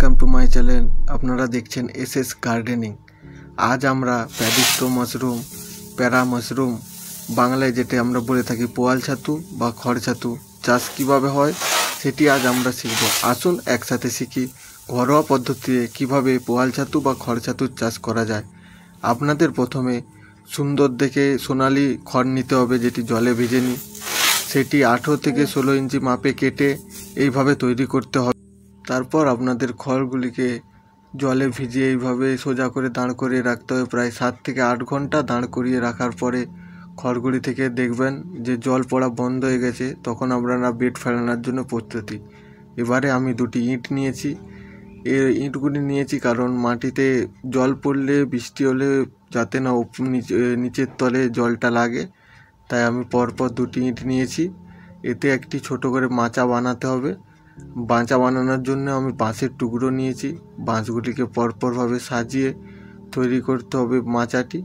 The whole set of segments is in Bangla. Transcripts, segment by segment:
Welcome to my channel. আপনারা দেখছেন এসএস গার্ডেনিং। আজ আমরা প্যাডিস্টো মাশরুম, প্যারা মাশরুম, বাংলায় যেটা আমরা বলে থাকি পোয়াল ছাতু বা খড় ছাতু চাষ কীভাবে হয় সেটি আজ আমরা শিখব। আসুন একসাথে শিখি ঘরোয়া পদ্ধতিতে কীভাবে পোয়াল ছাতু বা খড় ছাতুর চাষ করা যায়। আপনাদের প্রথমে সুন্দর দেখে সোনালি খড় নিতে হবে, যেটি জলে ভিজে নিই। সেটি 18 থেকে 16 ইঞ্চি মাপে কেটে এইভাবে তৈরি করতে হবে। তারপর আপনাদের খড়গুলিকে জলে ভিজিয়ে এইভাবে সোজা করে দাঁড় করিয়ে রাখতে হবে। প্রায় 7 থেকে 8 ঘন্টা দাঁড় করিয়ে রাখার পরে খড়গুলি থেকে দেখবেন যে জল পড়া বন্ধ হয়ে গেছে, তখন আপনারা বেড ফেলানোর জন্য প্রস্তুতি। এবারে আমি দুটি ইঁট নিয়েছি। এই ইঁটগুলি নিয়েছি কারণ মাটিতে জল পড়লে, বৃষ্টি হলে যাতে না নিচের তলে জলটা লাগে, তাই আমি পরপর দুটি ইঁট নিয়েছি। এতে একটি ছোট করে মাচা বানাতে হবে। মাচা বানানোর জন্য আমি বাঁশের টুকরো নিয়েছি। বাঁশগুলিকে পরপরভাবে সাজিয়ে তৈরি করতে হবে মাচাটি।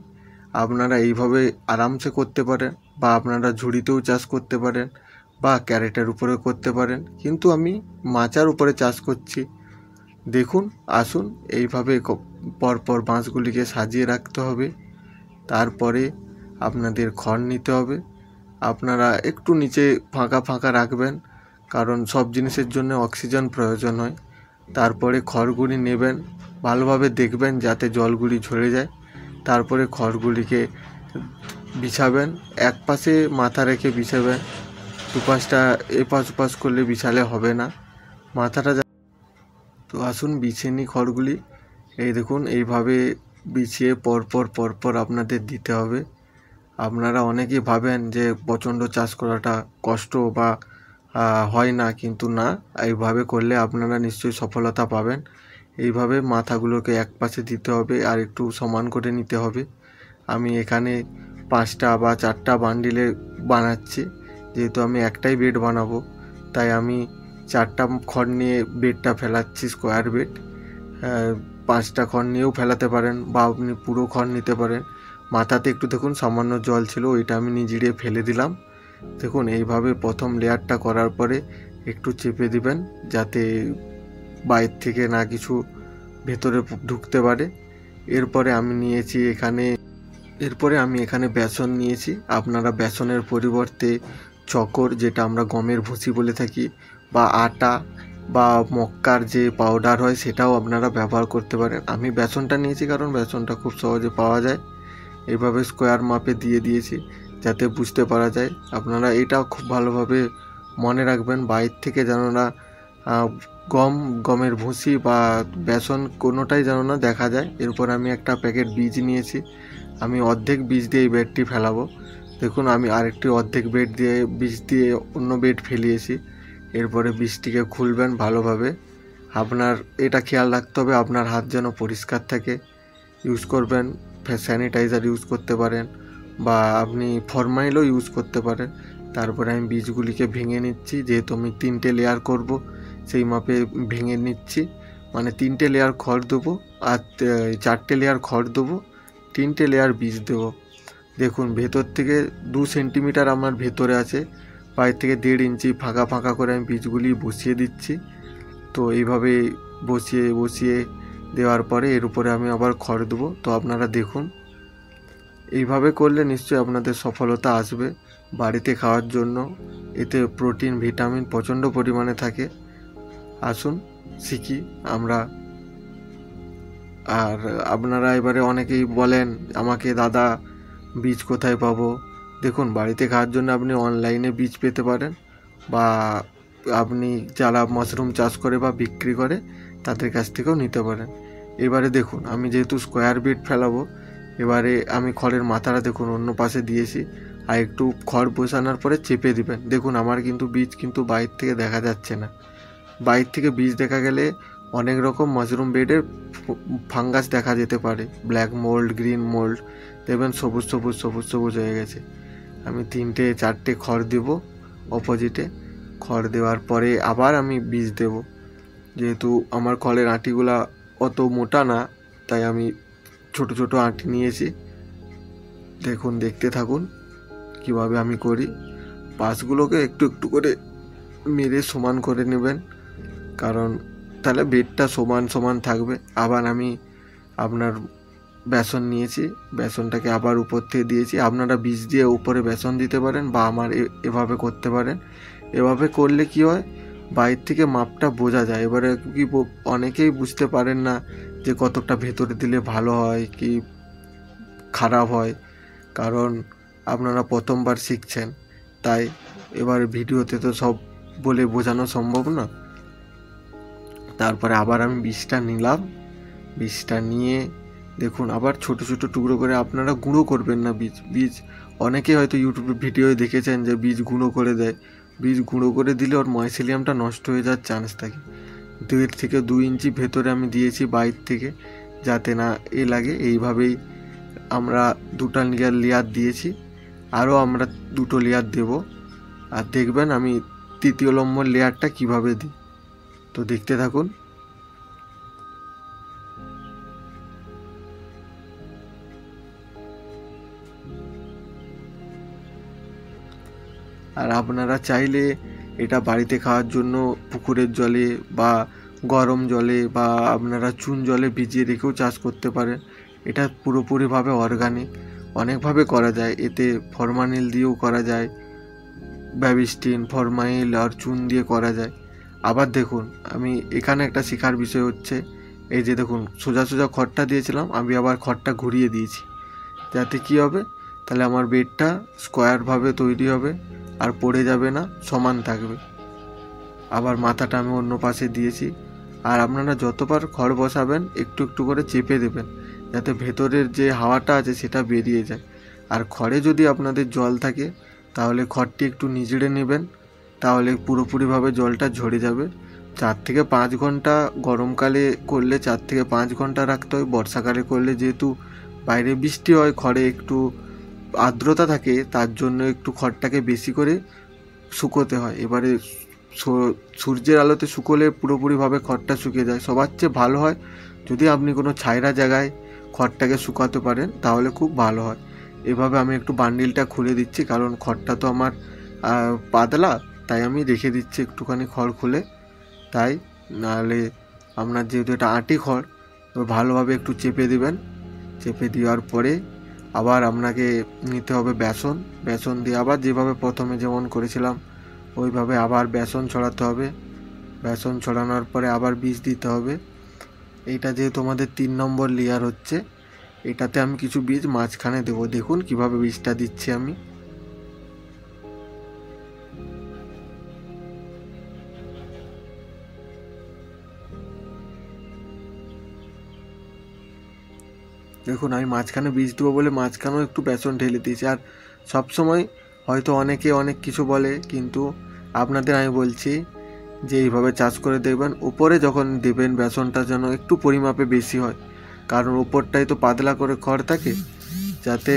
আপনারা এইভাবে আরামসে করতে পারেন, বা আপনারা ঝুড়িতেও চাষ করতে পারেন, বা ক্যারেটের উপরে করতে পারেন, কিন্তু আমি মাচার উপরে চাষ করছি। দেখুন, আসুন এইভাবে পরপর বাঁশগুলিকে সাজিয়ে রাখতে হবে। তারপরে আপনাদের খড় নিতে হবে। আপনারা একটু নিচে ফাঁকা ফাঁকা রাখবেন, কারণ সব জিনিসের জন্য অক্সিজেন প্রয়োজন হয়। তারপরে খড়গুলি নেবেন, ভালোভাবে দেখবেন যাতে জলগুলি ঝরে যায়। তারপরে খড়গুলিকে বিছাবেন, এক পাশে মাথা রেখে বিছাবেন। দুপাশটা এপাশ ওপাশ করলে বিছালে হবে না, মাথাটা। তো আসুন বিছিয়ে নিই খড়গুলি। এই দেখুন, এইভাবে বিছিয়ে পরপর আপনাদের দিতে হবে। আপনারা অনেকেই ভাবেন যে প্রচণ্ড চাষ করাটা কষ্ট বা হয় না, কিন্তু না, এইভাবে করলে আপনারা নিশ্চয়ই সফলতা পাবেন। এইভাবে মাথাগুলোকে এক পাশে দিতে হবে আর একটু সমান করে নিতে হবে। আমি এখানে 5টা বা 4টা বান্ডিলে বানাচ্ছি, যেহেতু আমি একটাই বেড বানাবো, তাই আমি 4টা খড় নিয়ে বেডটা ফেলাচ্ছি, স্কোয়ার বেড। 5টা খড় নিয়েও ফেলাতে পারেন, বা আপনি পুরো খড় নিতে পারেন। মাথাতে একটু দেখুন সামান্য জল ছিল, ওইটা আমি নিজিড়ে ফেলে দিলাম। দেখুন, এইভাবে প্রথম লেয়ারটা করার পরে একটু চেপে দিবেন, যাতে বাইরে থেকে না কিছু ভেতরে ঢুকতে পারে। এরপরে আমি এখানে বেসন নিয়েছি। আপনারা বেসনের পরিবর্তে চকর, যেটা আমরা গমের ভুসি বলে থাকি, বা আটা বা মক্কার যে পাউডার হয়, সেটাও আপনারা ব্যবহার করতে পারেন। আমি বেসনটা নিয়েছি কারণ বেসনটা খুব সহজে পাওয়া যায়। এইভাবে স্কোয়ার মাপে দিয়ে দিয়েছি যাতে বুঝতে পারা যায়। আপনারা এটাও খুব ভালোভাবে মনে রাখবেন, বাইরে থেকে যেন না গমের ভুসি বা বেসন কোনোটাই যেন না দেখা যায়। এরপর আমি একটা প্যাকেট বীজ নিয়েছি। আমি অর্ধেক বীজ দিয়ে এই বেডটি ফেলাবো। দেখুন, আমি আরেকটি অর্ধেক বীজ দিয়ে অন্য বেড ফেলিয়েছি। এরপরে বীজটিকে খুলবেন ভালোভাবে। আপনার এটা খেয়াল রাখতে হবে আপনার হাত যেন পরিষ্কার থাকে। ইউজ করবেন, স্যানিটাইজার ইউজ করতে পারেন, বা আপনি ফরমাইলও ইউজ করতে পারেন। তারপরে আমি বীজগুলিকে ভেঙে নিচ্ছি, যেহেতু আমি 3টে লেয়ার করব, সেই মাপে ভেঙে নিচ্ছি। মানে 3টে লেয়ার খড় দেবো, আর 4টে লেয়ার খড় দেবো, 3টে লেয়ার বীজ দেবো। দেখুন, ভেতর থেকে 2 সেন্টিমিটার আমার ভেতরে আছে, বাইরে থেকে 1.5 ইঞ্চি ফাঁকা ফাঁকা করে আমি বীজগুলি বসিয়ে দিচ্ছি। তো এইভাবে বসিয়ে দেওয়ার পরে এর উপরে আমি আবার খড় দেবো। তো আপনারা দেখুন, এইভাবে করলে নিশ্চয়ই আপনাদের সফলতা আসবে বাড়িতে খাওয়ার জন্য। এতে প্রোটিন, ভিটামিন প্রচণ্ড পরিমাণে থাকে। আসুন শিখি আমরা। আর আপনারা এবারে অনেকেই বলেন আমাকে, দাদা বীজ কোথায় পাবো? দেখুন, বাড়িতে খাওয়ার জন্য আপনি অনলাইনে বীজ পেতে পারেন, বা আপনি যারা মাশরুম চাষ করে বা বিক্রি করে তাদের কাছ থেকেও নিতে পারেন। এবারে দেখুন, আমি যেহেতু স্কোয়ার বেড ফেলাবো, এবারে আমি খড়ের মাথাটা দেখুন অন্য পাশে দিয়েছি, আর একটু খড় বসানোর পরে চেপে দিবেন। দেখুন, আমার কিন্তু বীজ কিন্তু বাইরে থেকে দেখা যাচ্ছে না। বাইরে থেকে বীজ দেখা গেলে অনেক রকম মাশরুম বেডের ফাঙ্গাস দেখা যেতে পারে, ব্ল্যাক মোল্ড, গ্রিন মোল্ড। দেখবেন সবুজ সবুজ সবুজ সবুজ হয়ে গেছে। আমি 3-4টে খড় দেব অপোজিটে। খড় দেওয়ার পরে আবার আমি বীজ দেব। যেহেতু আমার খড়ের আঁটিগুলা অত মোটা না, তাই আমি ছোট ছোট আঁটি নিয়েছি। দেখুন, দেখতে থাকুন কিভাবে আমি করি। পাশগুলোকে একটু একটু করে মেরে সমান করে নেবেন, কারণ তাহলে বেডটা সমান সমান থাকবে। আবার আমি আপনার বেসন নিয়েছি, বেসনটাকে আবার উপর থেকে দিয়েছি। আপনারা বীজ দিয়ে উপরে বেসন দিতে পারেন বা আমার এভাবে করতে পারেন। এভাবে করলে কি হয়, বাইরে থেকে মাপটা বোঝা যায়। এবারে কি অনেকেই বুঝতে পারেন না যে কতটা ভেতরে দিলে ভালো হয় কি খারাপ হয়, কারণ আপনারা প্রথমবার শিখছেন। তাই এবার ভিডিওতে তো সব বলে বোঝানো সম্ভব না। তারপরে আবার আমি বীজটা নিলাম, বীজটা নিয়ে দেখুন আবার ছোট ছোট টুকরো করে, আপনারা গুঁড়ো করবেন না বীজ অনেকে হয়তো ইউটিউবে ভিডিও দেখেছেন যে বীজ গুঁড়ো করে দেয়। বীজ গুঁড়ো করে দিলে ওর মাইসেলিয়ামটা নষ্ট হয়ে যাওয়ার চান্স থাকে। 1.5 থেকে 2 ইঞ্চি ভেতরে আমি দিয়েছি বাইর থেকে, যাতে না লাগে। এইভাবেই আমরা 2টা লেয়ার দিয়েছি, আরও আমরা 2টো লেয়ার দেব। আর দেখবেন আমি 3য় নম্বর লেয়ারটা কিভাবে দিই, তো দেখতে থাকুন। আর আপনারা চাইলে এটা বাড়িতে খাওয়ার জন্য পুকুরের জলে বা গরম জলে বা আপনারা চুন জলে ভিজিয়ে রেখেও চাষ করতে পারেন। এটা পুরোপুরিভাবে অর্গানিক, অনেকভাবে করা যায়। এতে ফরমালিন দিয়েও করা যায়, ব্যাবিস্টিন, ফরমাইল আর চুন দিয়ে করা যায়। আবার দেখুন আমি এখানে একটা শেখার বিষয় হচ্ছে, এই যে দেখুন সোজা সোজা খড়টা দিয়েছিলাম, আমি আবার খড়টা ঘুরিয়ে দিয়েছি। যাতে কি হবে, তাহলে আমার বেডটা স্কোয়ারভাবে তৈরি হবে আর পড়ে যাবে না, সমান থাকবে। আবার মাথাটা আমি অন্য পাশে দিয়েছি। আর আপনারা যতবার খড় বসাবেন একটু একটু করে চেপে দেবেন, যাতে ভেতরের যে হাওয়াটা আছে সেটা বেরিয়ে যায়। আর খড়ে যদি আপনাদের জল থাকে তাহলে খড়টি একটু নিচড়ে নেবেন, তাহলে পুরোপুরিভাবে জলটা ঝরে যাবে। 4 থেকে 5 ঘন্টা গরমকালে করলে 4 থেকে 5 ঘন্টা রাখতে হয়। বর্ষাকালে করলে যেহেতু বাইরে বৃষ্টি হয়, খড়ে একটু আর্দ্রতা থাকে, তার জন্য একটু খড়টাকে বেশি করে শুকোতে হয়। এবারে সূর্যের আলোতে শুকোলে পুরোপুরিভাবে খড়টা শুকিয়ে যায়। সবার চেয়ে ভালো হয় যদি আপনি কোনো ছাইরা জায়গায় খড়টাকে শুকাতে পারেন, তাহলে খুব ভালো হয়। এভাবে আমি একটু বান্ডিলটা খুলে দিচ্ছি, কারণ খড়টা তো আমার পাতলা, তাই আমি রেখে দিচ্ছি একটুখানি খড় খুলে। তাই নাহলে আপনার যেহেতু এটা আটি খড়, তো ভালোভাবে একটু চেপে দিবেন। চেপে দেওয়ার পরে আবার আপনাকে নিতে হবে বেসন। বেসন দিয়ে আবার যেভাবে প্রথমে যেমন করেছিলাম ওইভাবে আবার বেসন ছড়াতে হবে। বেসন ছড়ানোর পরে আবার বীজ দিতে হবে। এইটা যেহেতু আমাদের 3 নম্বর লেয়ার হচ্ছে, এটাতে আমি কিছু বীজ মাঝখানে দেবো। দেখুন কিভাবে বীজটা দিচ্ছি আমি। দেখুন আমি মাঝখানে বীজ দেবো বলে মাঝখানেও একটু বেসন ঢেলে দিয়েছি। আর সবসময় হয়তো অনেকে অনেক কিছু বলে, কিন্তু আপনাদের আমি বলছি যে এইভাবে চাষ করে দেখবেন। উপরে যখন দেবেন বেসনটা যেন একটু পরিমাপে বেশি হয়, কারণ উপরটাই তো পাতলা করে খড় থাকে, যাতে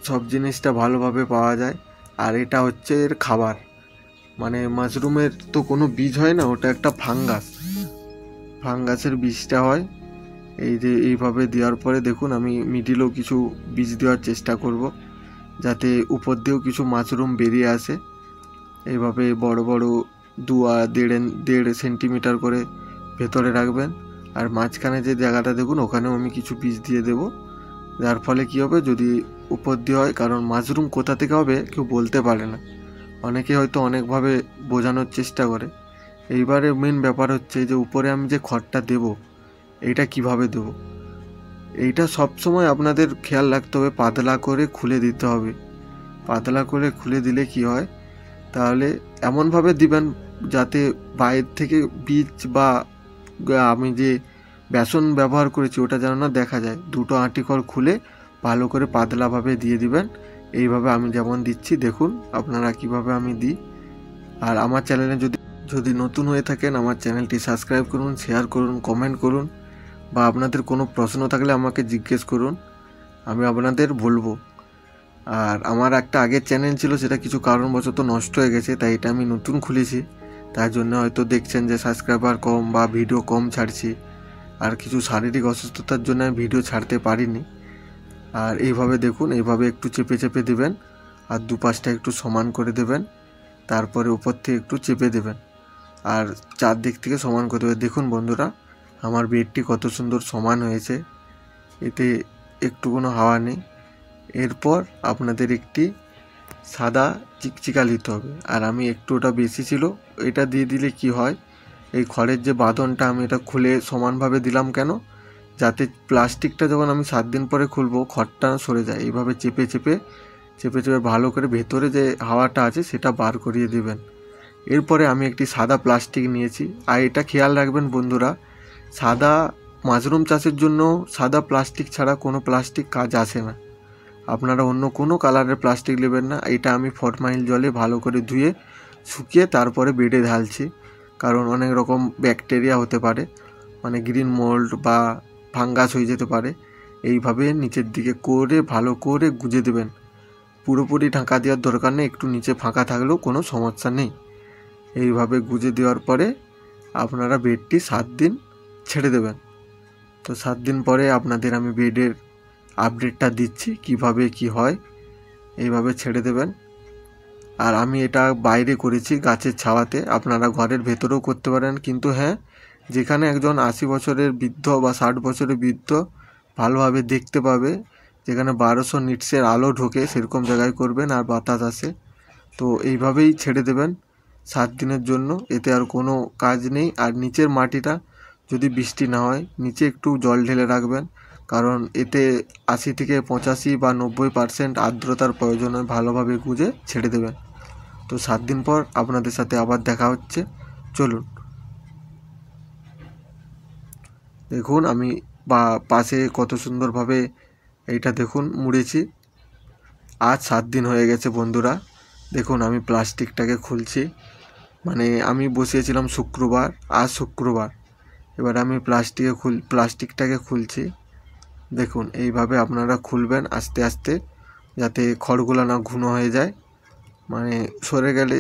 সব জিনিসটা ভালোভাবে পাওয়া যায়। আর এটা হচ্ছে এর খাবার, মানে মাশরুমের তো কোনো বীজ হয় না, ওটা একটা ফাঙ্গাসের বীজটা হয়। এই যে এইভাবে দেওয়ার পরে দেখুন আমি মিডিলেও কিছু বীজ দেওয়ার চেষ্টা করব, যাতে উপর দিয়েও কিছু মাশরুম বেরিয়ে আসে। এইভাবে বড় বড় 2.5 সেন্টিমিটার করে ভেতরে রাখবেন। আর মাঝখানে যে জায়গাটা দেখুন ওখানেও আমি কিছু বীজ দিয়ে দেব, যার ফলে কী হবে, যদি উপর দিয়ে হয়, কারণ মাশরুম কোথা থেকে হবে কেউ বলতে পারে না, অনেকে হয়তো অনেকভাবে বোঝানোর চেষ্টা করে। এইবারে মেন ব্যাপার হচ্ছে যে উপরে আমি যে খড়টা দেব এইটা কিভাবে দেব, এইটা সবসময় আপনাদের খেয়াল রাখতে হবে, পাতলা করে খুলে দিতে হবে। পাতলা করে খুলে দিলে কি হয়, তাহলে এমনভাবে দিবেন যাতে বাইরে থেকে বীজ বা আমি যে বেসন ব্যবহার করেছি ওটা যেন না দেখা যায়। 2টো আটি খড় খুলে ভালো করে পাতলাভাবে দিয়ে দিবেন। এইভাবে আমি যেমন দিচ্ছি দেখুন আপনারা কিভাবে আমি দিই। আর আমার চ্যানেলে যদি নতুন হয়ে থাকেন আমার চ্যানেলটি সাবস্ক্রাইব করুন, শেয়ার করুন, কমেন্ট করুন, বা আপনাদের কোনো প্রশ্ন থাকলে আমাকে জিজ্ঞেস করুন, আমি আপনাদের বলবো। আর আমার একটা আগের চ্যানেল ছিল, সেটা কিছু কারণবশত নষ্ট হয়ে গেছে, তাই এটা আমি নতুন খুলেছি। তার জন্য হয়তো দেখছেন যে সাবস্ক্রাইবার কম বা ভিডিও কম ছাড়ছি। আর কিছু শারীরিক অসুস্থতার জন্য আমি ভিডিও ছাড়তে পারিনি। আর এইভাবে দেখুন, এইভাবে একটু চেপে চেপে দেবেন, আর দুপাশটা একটু সমান করে দেবেন, তারপরে উপর থেকে একটু চেপে দেবেন। আর চারদিক থেকে সমান করতে হবে। দেখুন বন্ধুরা, আমার বেডটি কত সুন্দর সমান হয়েছে, এতে একটু কোনো হাওয়া নেই। এরপর আপনাদের একটি সাদা চিকচিকা নিতে হবে, আর আমি একটু ওটা বেশি ছিল, এটা দিয়ে দিলে কি হয়, এই খড়ের যে বাঁধনটা আমি এটা খুলে সমানভাবে দিলাম কেন, যাতে প্লাস্টিকটা যখন আমি 7 দিন পরে খুলবো খড়টা সরে যায়। এইভাবে চেপে চেপে চেপে চেপে ভালো করে ভেতরে যে হাওয়াটা আছে সেটা বার করিয়ে দেবেন। এরপরে আমি একটি সাদা প্লাস্টিক নিয়েছি, আর এটা খেয়াল রাখবেন বন্ধুরা, সাদা মাশরুম চাষের জন্য সাদা প্লাস্টিক ছাড়া কোনো প্লাস্টিক কাজ আসে না। আপনারা অন্য কোনো কালারের প্লাস্টিক নেবেন না। এটা আমি ফরমাইল জলে ভালো করে ধুয়ে শুকিয়ে তারপরে বেডে ঢালছি, কারণ অনেক রকম ব্যাকটেরিয়া হতে পারে, মানে গ্রিন মোল্ড বা ফাঙ্গাস হয়ে যেতে পারে। এইভাবে নিচের দিকে করে ভালো করে গুজে দেবেন। পুরোপুরি ঢাকা দেওয়ার দরকার নেই, একটু নিচে ফাঁকা থাকলেও কোনো সমস্যা নেই। এইভাবে গুজে দেওয়ার পরে আপনারা বেডটি 7 দিন ছেড়ে দেবেন। তো 7 দিন পরে আপনাদের আমি বেডের আপডেটটা দিচ্ছি কিভাবে কি হয়। এইভাবে ছেড়ে দেবেন। আর আমি এটা বাইরে করেছি গাছের ছাওয়াতে, আপনারা ঘরের ভেতরেও করতে পারেন, কিন্তু হ্যাঁ, যেখানে একজন 80 বছরের বৃদ্ধ বা 60 বছরের বৃদ্ধ ভালোভাবে দেখতে পাবে, যেখানে 1200 নিটসের আলো ঢোকে, সেরকম জায়গায় করবেন আর বাতাস আসে। তো এইভাবেই ছেড়ে দেবেন 7 দিনের জন্য, এতে আর কোনো কাজ নেই। আর নিচের মাটিটা যদি বৃষ্টি না হয় নিচে একটু জল ঢেলে রাখবেন, কারণ এতে 80 থেকে 85 বা 90% আর্দ্রতার প্রয়োজন হয়। ভালোভাবে গুজে ছেড়ে দেবেন। তো 7 দিন পর আপনাদের সাথে আবার দেখা হচ্ছে। চলুন দেখুন আমি পাশে কত সুন্দরভাবে এইটা দেখুন মুড়েছি। আজ 7 দিন হয়ে গেছে বন্ধুরা। দেখুন আমি প্লাস্টিকটাকে খুলছি, মানে আমি বসিয়েছিলাম শুক্রবার, আজ শুক্রবার। এবার আমি প্লাস্টিকটাকে খুলছি। দেখুন এইভাবে আপনারা খুলবেন আস্তে আস্তে, যাতে খড়গুলো না ঘন হয়ে যায়, মানে সরে গেলে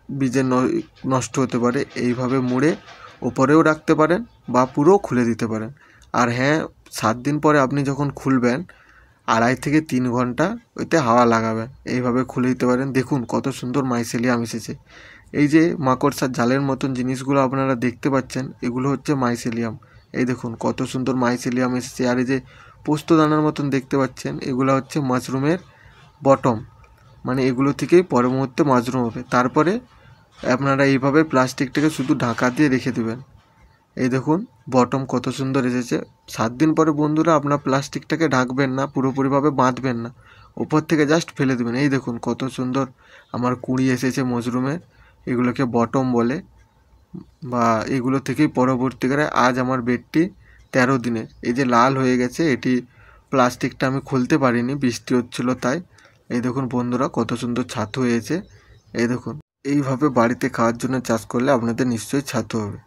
বীজের নষ্ট হতে পারে। এইভাবে মুড়ে ওপরেও রাখতে পারেন বা পুরো খুলে দিতে পারেন। আর হ্যাঁ, 7 দিন পরে আপনি যখন খুলবেন 2.5 থেকে 3 ঘন্টা ওইতে হাওয়া লাগাবেন, এইভাবে খুলে দিতে পারেন। দেখুন কত সুন্দর মাইসেলিয়াম এসেছে। এই যে মাকড়সার জালের মতন জিনিসগুলো আপনারা দেখতে পাচ্ছেন, এগুলো হচ্ছে মাইসেলিয়াম। এই দেখুন কত সুন্দর মাইসেলিয়াম এসেছে। আর এই যে পোস্তদানার মতন দেখতে পাচ্ছেন, এগুলো হচ্ছে মাশরুমের বটম, মানে এগুলো থেকেই পরের মুহূর্তে মাশরুম হবে। তারপরে আপনারা এইভাবে প্লাস্টিকটাকে শুধু ঢাকা দিয়ে রেখে দেবেন। এই দেখুন বটম কত সুন্দর এসেছে। 7 দিন পরে বন্ধুরা আপনার প্লাস্টিকটাকে ঢাকবেন না, পুরোপুরিভাবে বাঁধবেন না, ওপর থেকে জাস্ট ফেলে দেবেন। এই দেখুন কত সুন্দর আমার কুঁড়ি এসেছে মাশরুমের, এগুলোকে বটম বলে, বা এগুলো থেকেই পরবর্তীকালে আজ আমার বেডটি 13 দিনের। এই যে লাল হয়ে গেছে, এটি প্লাস্টিকটা আমি খুলতে পারিনি, বৃষ্টি হচ্ছিল তাই। এই দেখুন বন্ধুরা কত সুন্দর ছাতু হয়েছে। এই দেখুন, এইভাবে বাড়িতে খাওয়ার জন্য চাষ করলে আপনাদের নিশ্চয়ই ছাতু হবে।